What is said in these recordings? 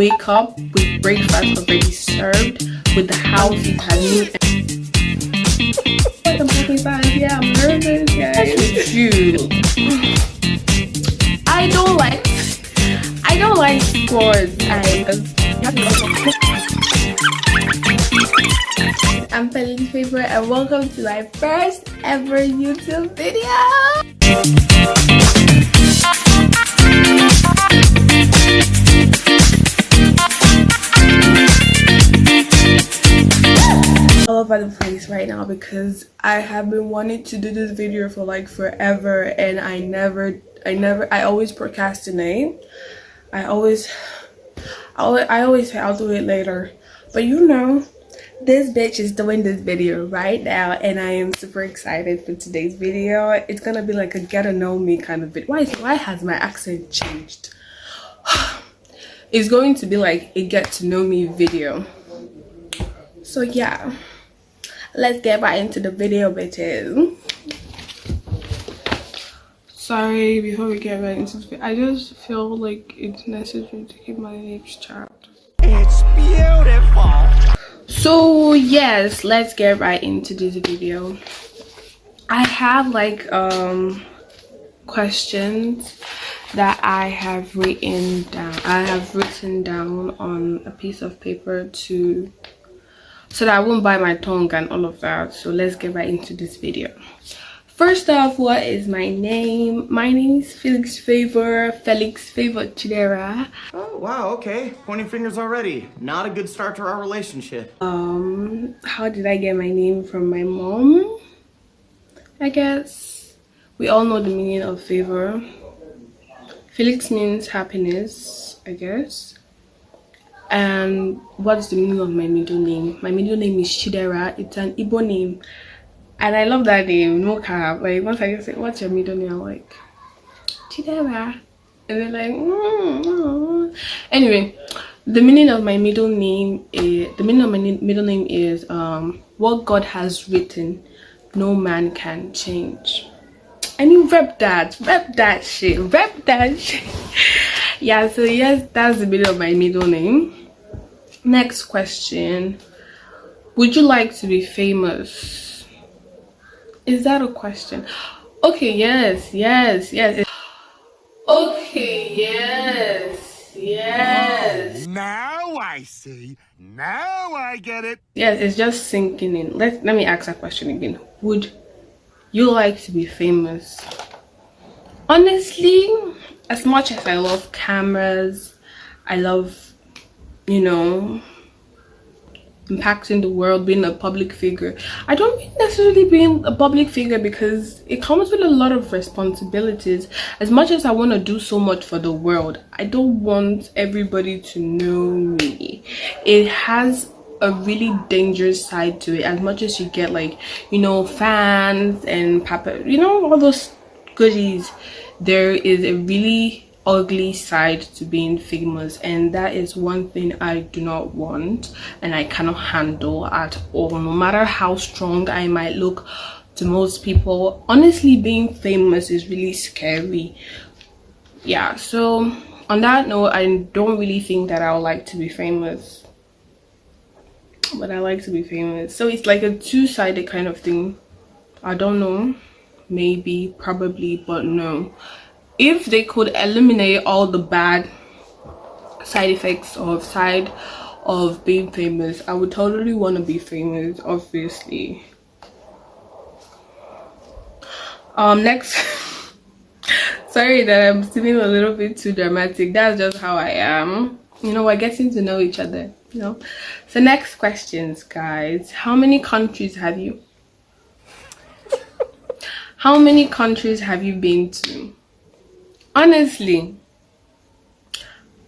wake up with breakfast already served, with the house is neat. Yeah, I'm nervous, guys. Shoot. I don't like sports. I'm Felix's favorite, and welcome to my first ever YouTube video. All over the place right now because I have been wanting to do this video for like forever, and I always procrastinate. I always say I'll do it later, but you know, this bitch is doing this video right now, and I am super excited for today's video. It's gonna be like a get to know me kind of video. Why has my accent changed? It's going to be like a get to know me video. So yeah, let's get right into the video, bitches. Sorry, before we get right into this, I just feel like it's necessary to keep my lips chapped. It's beautiful. So yes, let's get right into this video. I have like questions that I have written down on a piece of paper so that I won't bite my tongue and all of that. So let's get right into this video. First off, what is my name? My name is Felix Favor Chidera. Oh, wow, okay. Pointing fingers already. Not a good start to our relationship. How did I get my name? From my mom, I guess. We all know the meaning of favor. Felix means happiness, I guess. And what's the meaning of my middle name? My middle name is Chidera. It's an Igbo name. And I love that name, no cap. Like, once I say, what's your middle name? I'm like, Chidera. And they're like, Anyway, the meaning of my middle name is, what God has written, no man can change. I mean, rep that shit. Yeah, so yes, that's the meaning of my middle name. Next question. Would you like to be famous? Is that a question? Okay, yes. Okay, yes. Now I see. Now I get it. Yes, it's just sinking in. Let me ask that question again. Would you like to be famous? Honestly, as much as I love cameras, I love, you know, impacting the world, being a public figure. I don't mean necessarily being a public figure because it comes with a lot of responsibilities. As much as I want to do so much for the world, I don't want everybody to know me. It has a really dangerous side to it. As much as you get, like, you know, fans and you know, all those goodies, there is a really ugly side to being famous, and that is one thing I do not want and I cannot handle at all. No matter how strong I might look to most people, honestly, being famous is really scary. Yeah, so on that note, I don't really think that I would like to be famous, but I like to be famous. So it's like a two-sided kind of thing. I don't know, maybe, probably, but no. If they could eliminate all the bad side effects of being famous, I would totally want to be famous, obviously. Next. Sorry that I'm seeming a little bit too dramatic. That's just how I am. You know, we're getting to know each other, you know. So next questions, guys. How many countries have you been to? Honestly,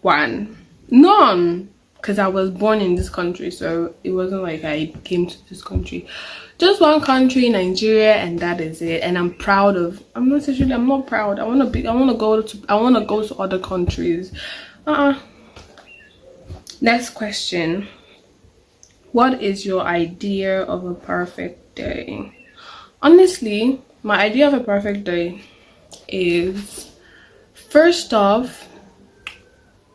none, because I was born in this country, so it wasn't like I came to this country. Just one country, Nigeria, and that is it. And I'm proud of. I'm not proud. I want to go to other countries. Next question. What is your idea of a perfect day? Honestly, my idea of a perfect day is, first off,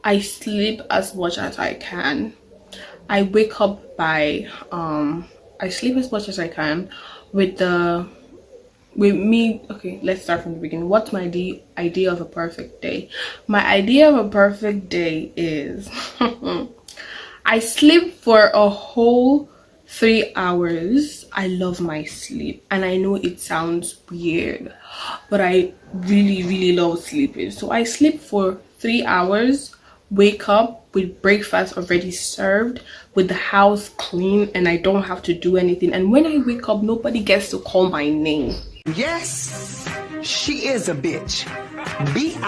I sleep as much as I can. I wake up by I sleep as much as I can with me. Okay, let's start from the beginning. What's my idea of a perfect day? My idea of a perfect day is I sleep for a whole 3 hours. I love my sleep, and I know it sounds weird, but I really love sleeping. So I sleep for 3 hours, wake up with breakfast already served, with the house clean, and I don't have to do anything. And when I wake up, nobody gets to call my name. Yes, she is a bitch. BICTH.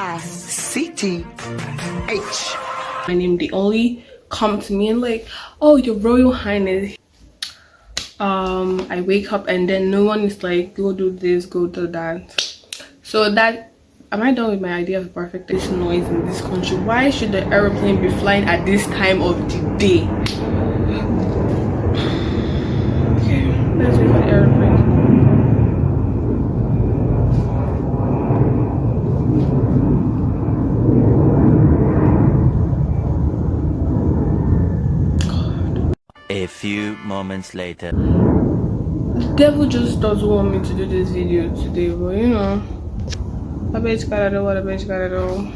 My name, they only come to me and like, oh, your Royal Highness. I wake up and then no one is like, go do this, go do that. So that, am I done with my idea of a perfect day? This noise in this country. Why should the aeroplane be flying at this time of the day? Okay, let's wait for the aeroplane. A few moments later. The devil just doesn't want me to do this video today, but you know, I bet you gotta do what I bet you gotta do.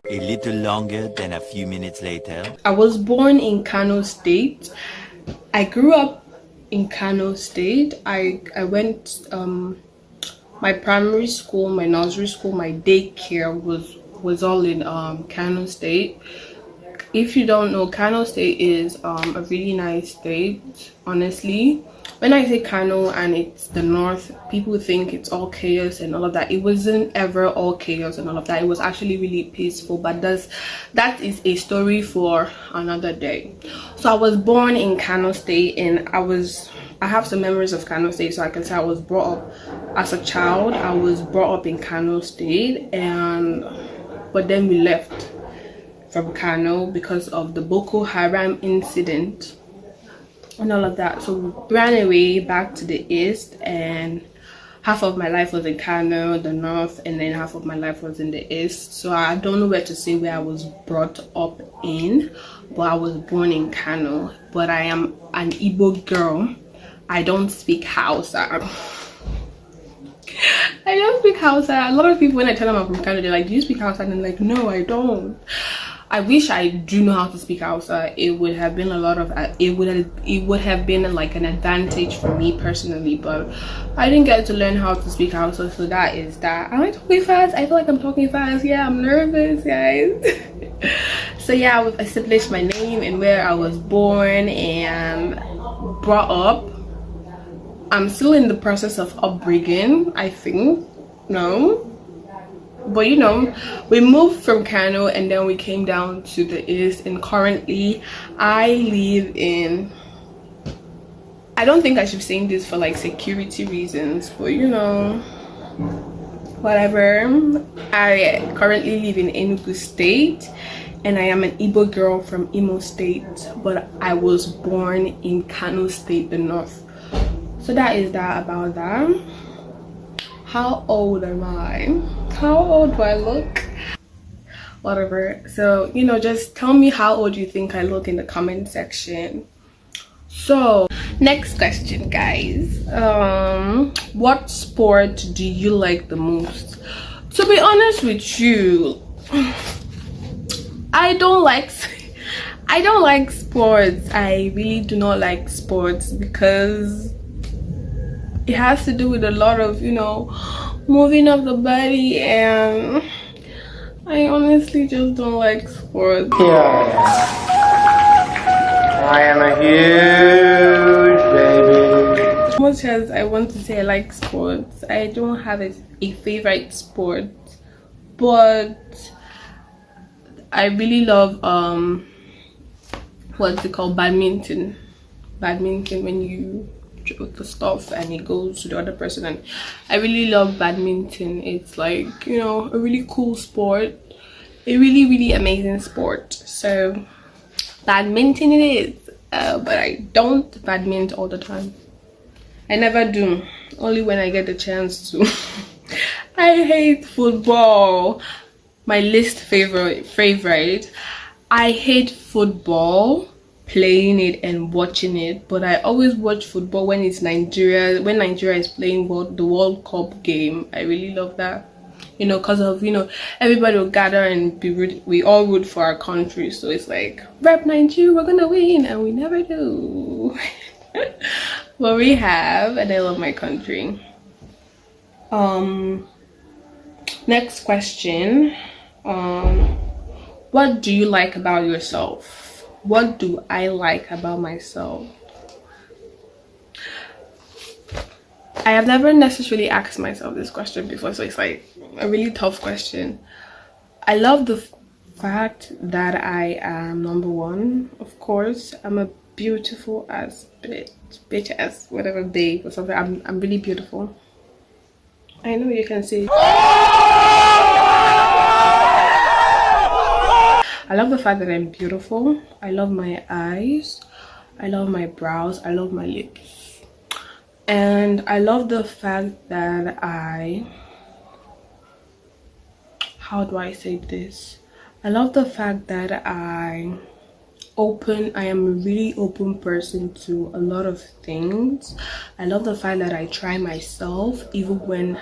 A little longer than a few minutes later. I was born in Kano State. I grew up in Kano State. I went my primary school, my nursery school, my daycare was all in Kano State. If you don't know, Kano State is a really nice state, honestly. When I say Kano and it's the north, people think it's all chaos and all of that. It wasn't ever all chaos and all of that. It was actually really peaceful, but that is a story for another day. So I was born in Kano State, and I have some memories of Kano State, so I can say I was brought up as a child. I was brought up in Kano State, but then we left from Kano because of the Boko Haram incident and all of that. So we ran away back to the east, and half of my life was in Kano, the north, and then half of my life was in the east. So I don't know where to say where I was brought up in, but I was born in Kano. But I am an Igbo girl. I don't speak Hausa. I don't speak Hausa. A lot of people, when I tell them I'm from Kano, they're like, do you speak Hausa? And I'm like, no, I don't. I wish I do know how to speak Hausa. It would have been it would have been like an advantage for me personally, but I didn't get to learn how to speak Hausa, so that is that. Am I talking fast? I feel like I'm talking fast. Yeah, I'm nervous, guys. So yeah, I established my name and where I was born and brought up. I'm still in the process of upbringing, I think. No, but you know, we moved from Kano and then we came down to the east, and currently I live in, I don't think I should be saying this for like security reasons, but you know, whatever. I currently live in Enugu State, and I am an Igbo girl from Imo State, but I was born in Kano State, the north. So that is that about that. How old am I? How old do I look? Whatever. So, you know, just tell me how old you think I look in the comment section. So, next question, guys. What sport do you like the most? To be honest with you, I don't like sports. I really do not like sports because it has to do with a lot of, you know, moving of the body, and I honestly just don't like sports. Yeah, I am a huge baby. As much as I want to say I like sports, I don't have a favorite sport, but I really love what's it called, badminton. When you with the stuff and it goes to the other person, and I really love badminton. It's like, you know, a really cool sport, a really amazing sport. So badminton it is, but I don't badminton all the time. I never do, only when I get the chance to. I hate football. my least favorite. I hate football, playing it and watching it, but I always watch football when it's Nigeria is playing the World Cup game. I really love that, you know, because of, you know, everybody will gather and we all root for our country, so it's like, rep Nigeria, we're gonna win, and we never do. But we have, and I love my country. Next question. What do you like about yourself? What do I like about myself? I have never necessarily asked myself this question before, so it's like a really tough question. I love the fact that I am number one, of course. I'm a beautiful ass bitch ass, whatever, babe or something. I'm really beautiful. I know you can see. I love the fact that I'm beautiful. I love my eyes. I love my brows. I love my lips. And I love the fact that how do I say this? I love the fact that I am a really open person to a lot of things. I love the fact that I try myself even when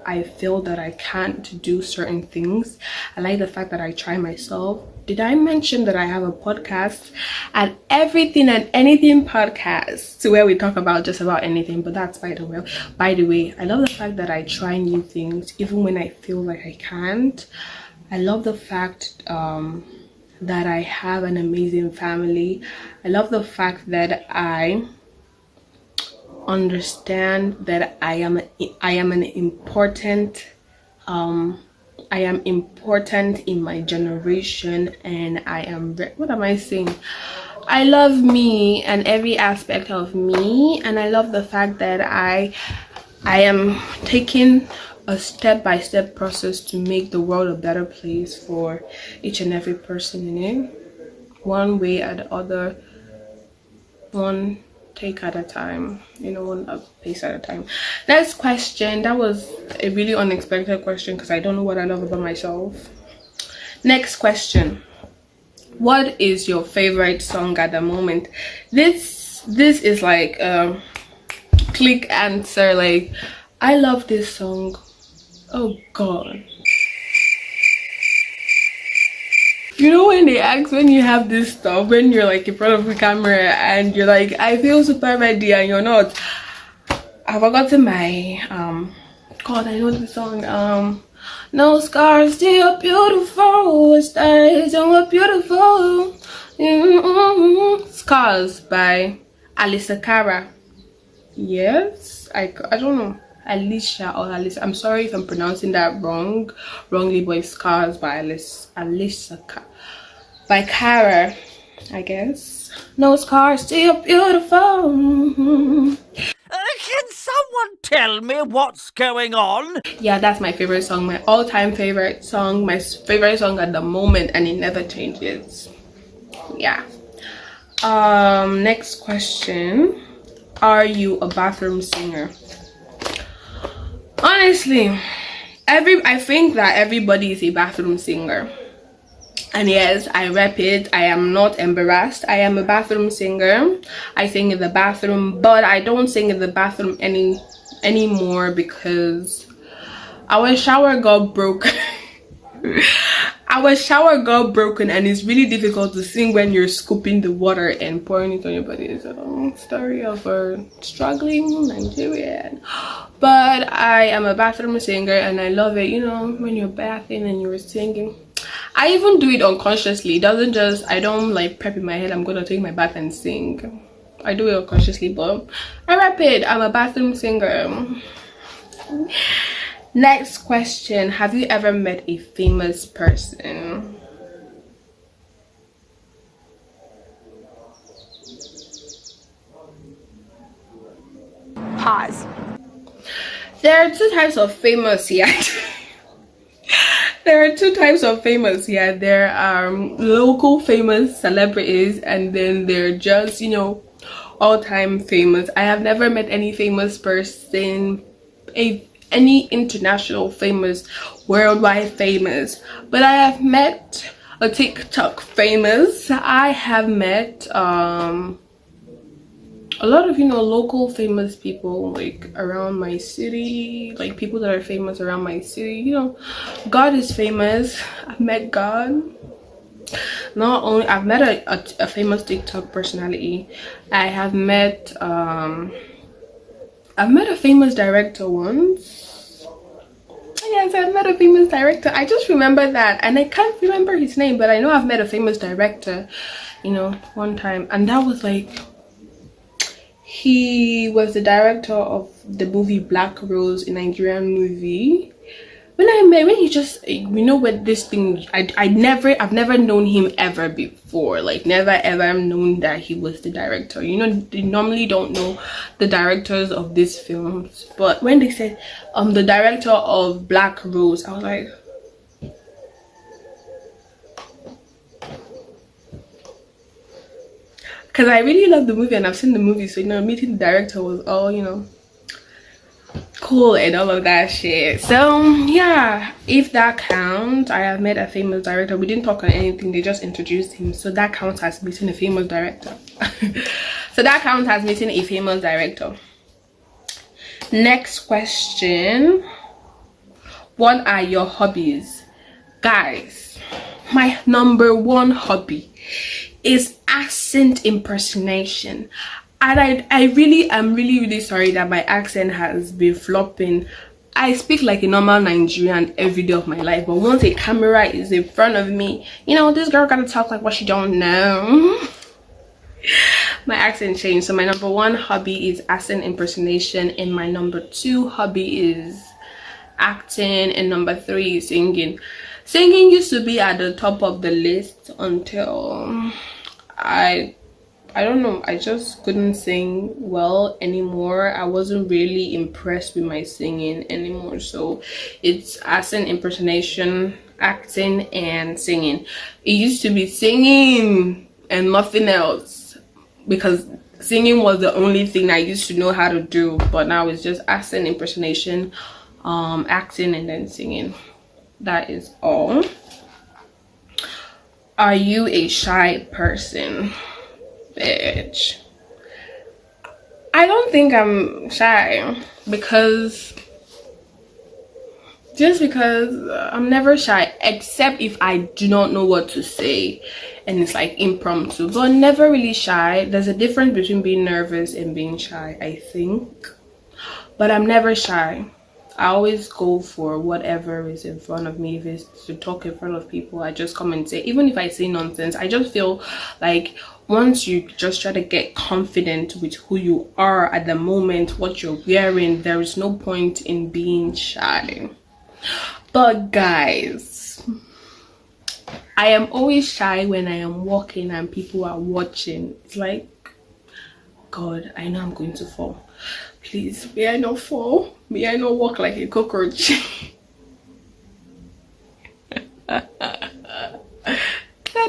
I feel that I can't do certain things. I like the fact that I try myself. Did I mention that I have a podcast? An everything and anything podcast, to where we talk about just about anything, but that's by the way. I love the fact that I try new things even when I feel like I can't. I love the fact that I have an amazing family. I love the fact that I understand that I am important in my generation, and what am I saying? I love me and every aspect of me, and I love the fact that I am taking a step-by-step process to make the world a better place for each and every person in it, one way or the other, one take at a time, you know, one pace at a time. Next question. That was a really unexpected question because I don't know what I love about myself. Next question. What is your favorite song at the moment? This is like click answer. Like, I love this song. Oh god, you know when they ask, when you have this stuff, when you're like in front of the camera and you're like, I feel super ready, and you're not. I forgotten my god, I know the song. No scars, still beautiful, stars are beautiful. Scars by Alisa Cara. Yes, I don't know, Alicia or Alice. I'm sorry if I'm pronouncing that wrongly, but it's Scars by Alicia by Cara, I guess. No scars, still beautiful. Can someone tell me what's going on? Yeah, that's my favorite song, my all-time favorite song, my favorite song at the moment, and it never changes. Yeah. Next question. Are you a bathroom singer? Honestly, I think that everybody is a bathroom singer. And yes, I rep it. I am not embarrassed. I am a bathroom singer. I sing in the bathroom, but I don't sing in the bathroom anymore because our shower got broken. Our shower got broken, and it's really difficult to sing when you're scooping the water and pouring it on your body. It's a long story of a struggling Nigerian. But I am a bathroom singer and I love it. You know, when you're bathing and you're singing. I even do it unconsciously. It doesn't just, I don't like prep in my head, I'm gonna take my bath and sing. I do it unconsciously, but I rap it. I'm a bathroom singer. Next question. Have you ever met a famous person? Pause. There are two types of famous here. There are two types of famous here. There are local famous celebrities, and then they're just, you know, all-time famous. I have never met any famous person, any international famous, worldwide famous, but I have met a TikTok famous. I have met a lot of, you know, local famous people like around my city, like people that are famous around my city. You know, God is famous. I've met God. Not only I've met a famous TikTok personality, I have met I've met a famous director once. Yes, I've met a famous director. I just remember that, and I can't remember his name, but I know I've met a famous director, you know, one time, and that was like, he was the director of the movie Black Rose, a Nigerian movie. When he just, you know what, this thing, I've never known him ever before, like never ever known that he was the director. You know, they normally don't know the directors of these films, but when they said the director of Black Rose, I was like, because I really love the movie and I've seen the movie, so you know, meeting the director was all, you know, cool and all of that shit. So yeah, if that counts, I have met a famous director. We didn't talk on anything, they just introduced him, so that counts as meeting a famous director. So that counts as meeting a famous director. Next question: what are your hobbies? Guys, my number one hobby is accent impersonation. And I really am really sorry that my accent has been flopping. I speak like a normal Nigerian every day of my life, but once a camera is in front of me, you know, this girl gotta talk like what she don't know. My accent changed. So my number one hobby is accent impersonation, and my number two hobby is acting, and number three is singing. Singing used to be at the top of the list until I don't know, I just couldn't sing well anymore. I wasn't really impressed with my singing anymore. So it's accent impersonation, acting, and singing. It used to be singing and nothing else, because singing was the only thing I used to know how to do, but now it's just accent impersonation, acting, and then singing. That is all. Are you a shy person? Bitch, I don't think I'm shy, because I'm never shy, except if I do not know what to say and it's like impromptu, but never really shy. There's a difference between being nervous and being shy, I think, but I'm never shy. I always go for whatever is in front of me. If it's to talk in front of people, I just come and say. Even if I say nonsense, I just feel like once you just try to get confident with who you are at the moment, what you're wearing, there is no point in being shy. But guys, I am always shy when I am walking and people are watching. It's like, God, I know I'm going to fall. Please, may I not fall? May I not walk like a cockroach? That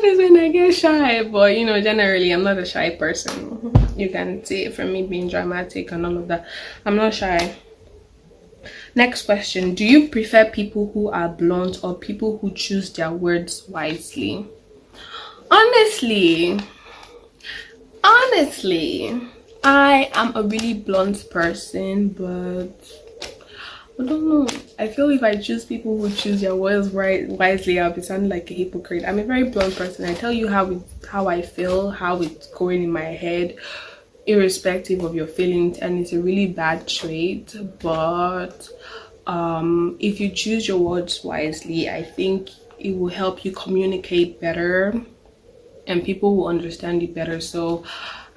is when I get shy. But you know, generally I'm not a shy person. You can see it from me being dramatic and all of that. I'm not shy. Next question: do you prefer people who are blunt or people who choose their words wisely? Honestly, I am a really blunt person, but I don't know. I feel if I choose people who choose their words wisely, I'll be sounding like a hypocrite. I'm a very blunt person. I tell you how I feel, how it's going in my head, irrespective of your feelings, and it's a really bad trait. But if you choose your words wisely, I think it will help you communicate better and people will understand you better. So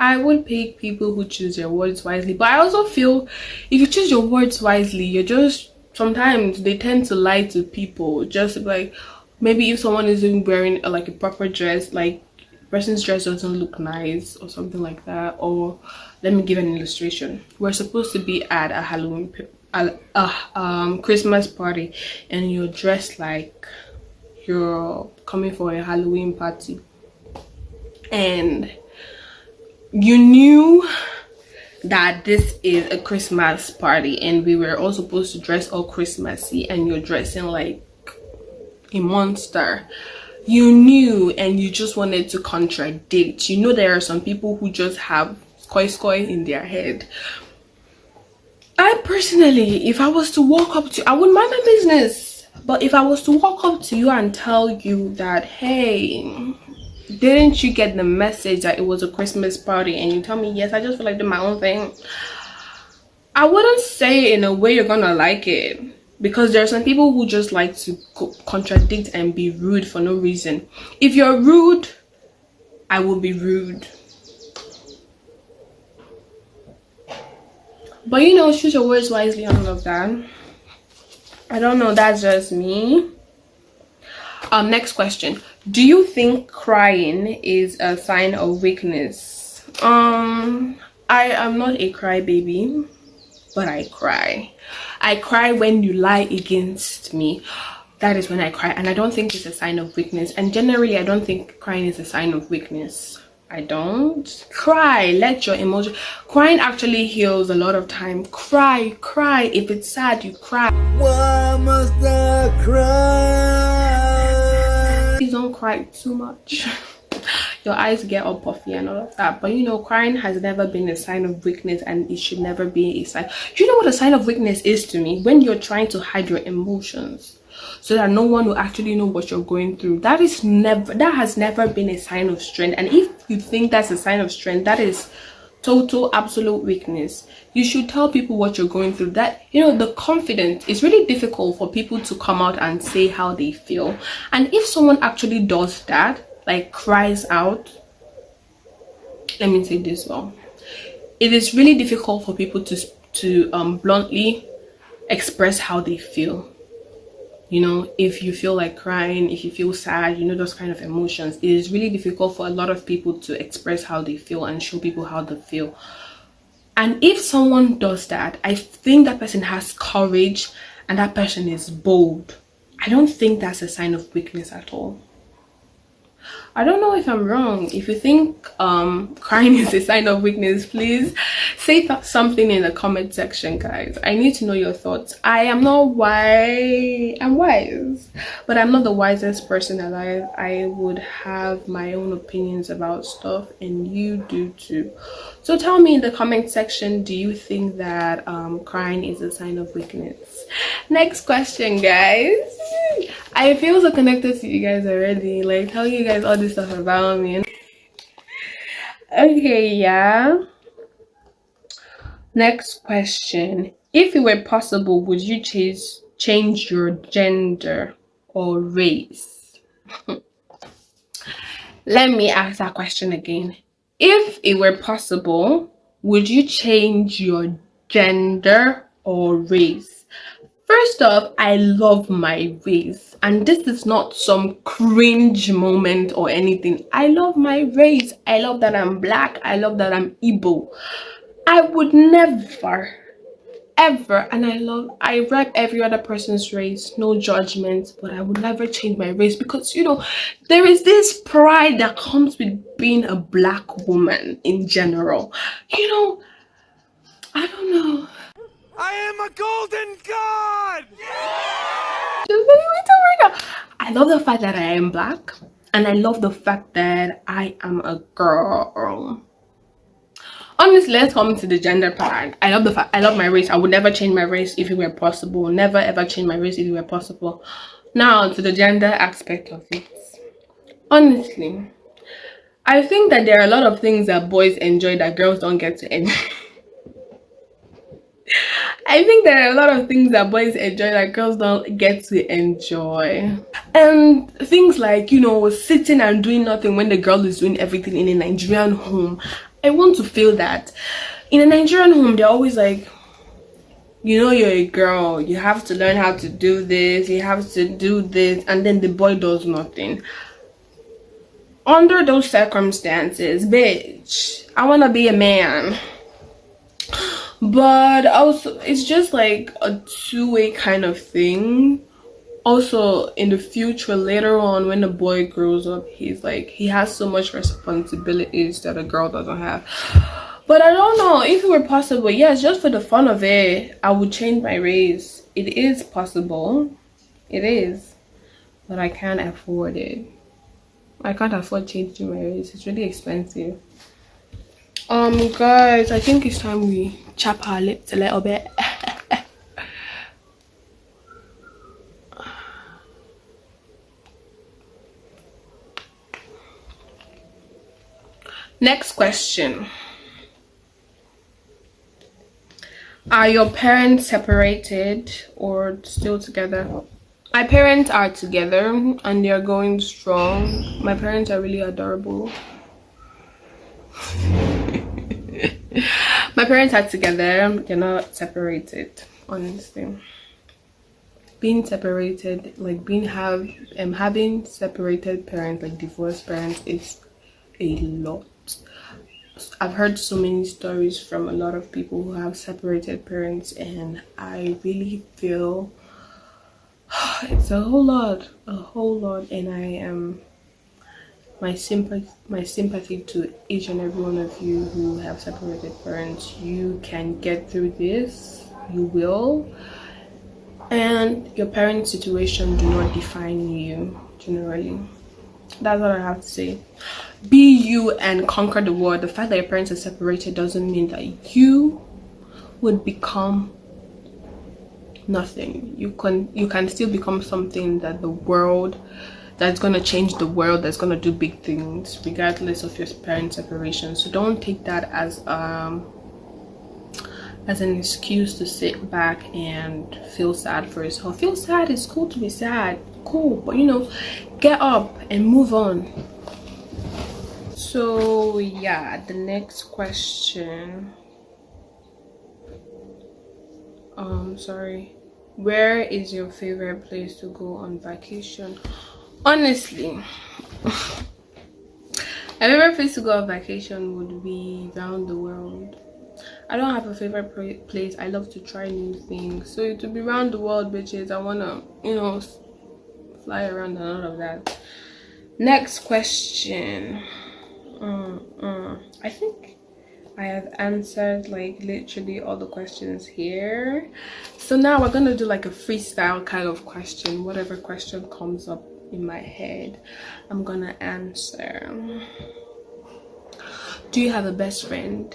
I would pick people who choose their words wisely. But I also feel if you choose your words wisely, you're just, sometimes they tend to lie to people. Just like, maybe if someone isn't wearing like a proper dress, like person's dress doesn't look nice or something like that. Or let me give an illustration. We're supposed to be at a Halloween Christmas party, and you're dressed like you're coming for a Halloween party, and you knew that this is a Christmas party and we were all supposed to dress all Christmassy, and you're dressing like a monster, you knew and you just wanted to contradict. You know, there are some people who just have koi in their head. I personally, if I was to walk up to, I wouldn't mind my business, but if I was to walk up to you and tell you that, hey, didn't you get the message that it was a Christmas party, and you tell me yes, I just feel like doing my own thing, I wouldn't say it in a way you're gonna like it, because there are some people who just like to contradict and be rude for no reason. If you're rude, I will be rude. But you know, choose your words wisely and all of that. I don't know, that's just me. Next question. Do you think crying is a sign of weakness? I am not a crybaby, but I cry. I cry when you lie against me. That is when I cry, and I don't think it's a sign of weakness. And generally, I don't think crying is a sign of weakness. I don't. Cry, let your emotion. Crying actually heals a lot of time. Cry. If it's sad, you cry. Why must I cry? Please don't cry too much. Your eyes get all puffy and all of that. But you know, crying has never been a sign of weakness, and it should never be a sign. Do you know what a sign of weakness is to me? When you're trying to hide your emotions so that no one will actually know what you're going through. That has never been a sign of strength. And if you think that's a sign of strength, that is total absolute weakness. You should tell people what you're going through. That, you know, the confidence, it's really difficult for people to come out and say how they feel. And if someone actually does that, like cries out, let me say this well, it is really difficult for people to bluntly express how they feel. You know, if you feel like crying, if you feel sad, you know, those kind of emotions, it is really difficult for a lot of people to express how they feel and show people how they feel. And if someone does that, I think that person has courage and that person is bold. I don't think that's a sign of weakness at all. I don't know if I'm wrong. If you think crying is a sign of weakness, please say something in the comment section, guys. I need to know your thoughts. I am not wise. I'm wise, but I'm not the wisest person alive. I would have my own opinions about stuff, and you do too. So tell me in the comment section, do you think that crying is a sign of weakness? Next question, guys. I feel so connected to you guys already, like telling you guys all this stuff about me. Okay, yeah. Next question. If it were possible, would you change your gender or race? Let me ask that question again. If it were possible, would you change your gender or race? First off, I love my race, and this is not some cringe moment or anything. I love my race. I love that I'm black. I love that I'm Igbo. I would never, ever, and I rep every other person's race, no judgment, but I would never change my race, because you know, there is this pride that comes with being a black woman in general. You know, I don't know. I am a golden god! I love the fact that I am black, and I love the fact that I am a girl. Honestly, let's come to the gender part. I love my race. I would never change my race if it were possible. Never ever change my race if it were possible. Now to the gender aspect of it. Honestly, I think that there are a lot of things that boys enjoy that girls don't get to enjoy. I think there are a lot of things that boys enjoy that girls don't get to enjoy. And things like, you know, sitting and doing nothing when the girl is doing everything in a Nigerian home. I want to feel that. In a Nigerian home, they're always like, you know, you're a girl, you have to learn how to do this, you have to do this, and then the boy does nothing. Under those circumstances, bitch, I want to be a man. But also, it's just like a two-way kind of thing. Also, in the future, later on, when the boy grows up, he has so much responsibilities that a girl doesn't have. But I don't know if it were possible. Yes, just for the fun of it, I would change my race. It is possible. It is. But I can't afford it. I can't afford changing my race. It's really expensive. Guys, I think it's time we chap our lips a little bit. Next question. Are your parents separated or still together? My parents are together and they're going strong. My parents are really adorable. My parents are together. They're not separated, honestly. Being separated, like having separated parents, like divorced parents, is a lot. I've heard so many stories from a lot of people who have separated parents, and I really feel it's a whole lot, and I am my sympathy to each and every one of you who have separated parents. You can get through this, you will, and your parents' situation do not define you generally. That's what I have to say. Be you and conquer the world. The fact that your parents are separated doesn't mean that you would become nothing. You can still become something that the world, that's going to change the world, that's going to do big things regardless of your parents' separation. So don't take that as an excuse to sit back and feel sad for yourself. Feel sad, it's cool to be sad, cool, but you know, get up and move on. So yeah, the next question, sorry, where is your favorite place to go on vacation? Honestly, my favorite place to go on vacation would be around the world. I don't have a favorite place. I love to try new things, so it would be around the world, bitches. I wanna, you know, fly around and all of that. Next question. I think I have answered like literally all the questions here. So now we're gonna do like a freestyle kind of question. Whatever question comes up in my head, I'm gonna answer. Do you have a best friend?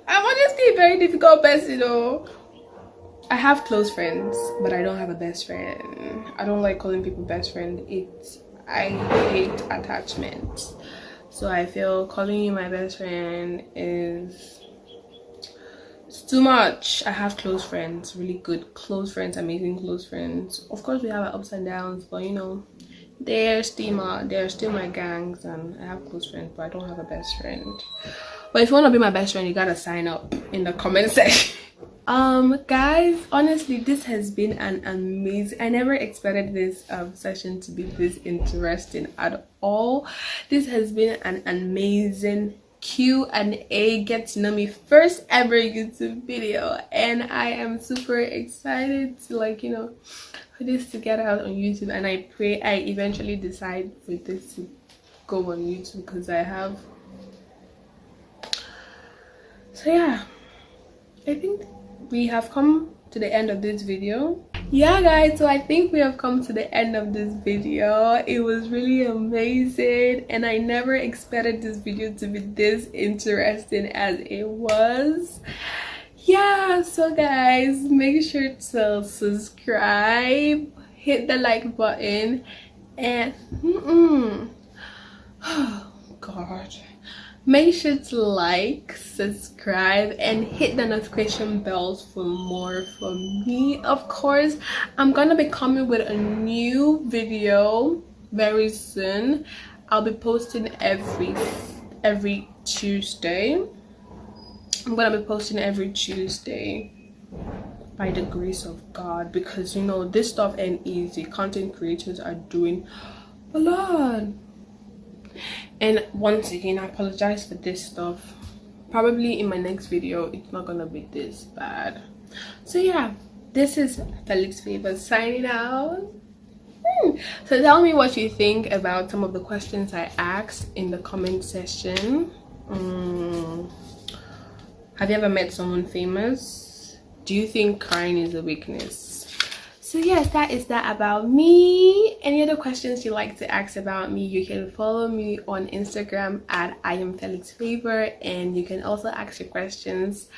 I'm honestly a very difficult person, though. I have close friends, but I don't have a best friend. I don't like calling people best friend. I hate attachment. So I feel calling you my best friend it's too much. I have close friends, really good close friends, amazing close friends. Of course we have our ups and downs, but you know, they're still my gangs, and I have close friends, but I don't have a best friend. But if you want to be my best friend, you gotta sign up in the comment section. Guys, honestly, this has been an amazing, I never expected this session to be this interesting at all. This has been an amazing Q&A, get to know me, first ever YouTube video, and I am super excited to, like, you know, for this to get out on YouTube. And I pray I eventually decide for this to go on YouTube, because I have, so yeah, I think we have come to the end of this video. Yeah guys, so I think we have come to the end of this video. It was really amazing, and I never expected this video to be this interesting as it was. Yeah, so guys, make sure to subscribe, hit the like button, and oh god, make sure to like, subscribe, and hit the notification bells for more from me. Of course, I'm gonna be coming with a new video very soon. I'll be posting every Tuesday. I'm gonna be posting every Tuesday by the grace of God, because you know this stuff ain't easy. Content creators are doing a lot. And once again, I apologize for this stuff. Probably in my next video it's not gonna be this bad. So yeah, this is Felix Favor signing out. So tell me what you think about some of the questions I asked in the comment section. Have you ever met someone famous? Do you think crying is a weakness? So yes, that is that about me. Any other questions you'd like to ask about me, you can follow me on Instagram at I am Felix Favor, and you can also ask your questions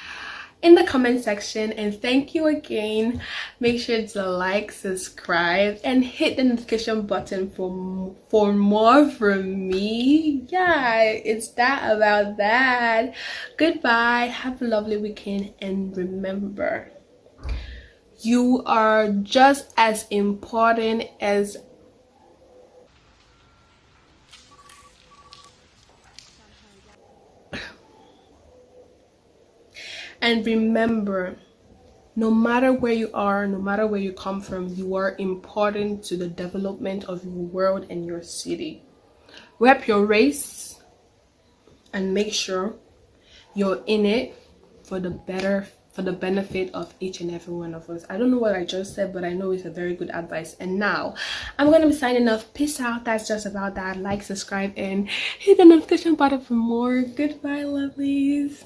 in the comment section. And thank you again. Make sure to like, subscribe, and hit the notification button for more from me. Yeah, it's that about that. Goodbye, have a lovely weekend, and remember, you are just as important as and remember, no matter where you are, no matter where you come from, you are important to the development of your world and your city. Rep your race and make sure you're in it for the benefit of each and every one of us. I don't know what I just said, but I know it's a very good advice. And now I'm gonna be signing off. Peace out. That's just about that. Like, subscribe, and hit the notification button for more. Goodbye, lovelies.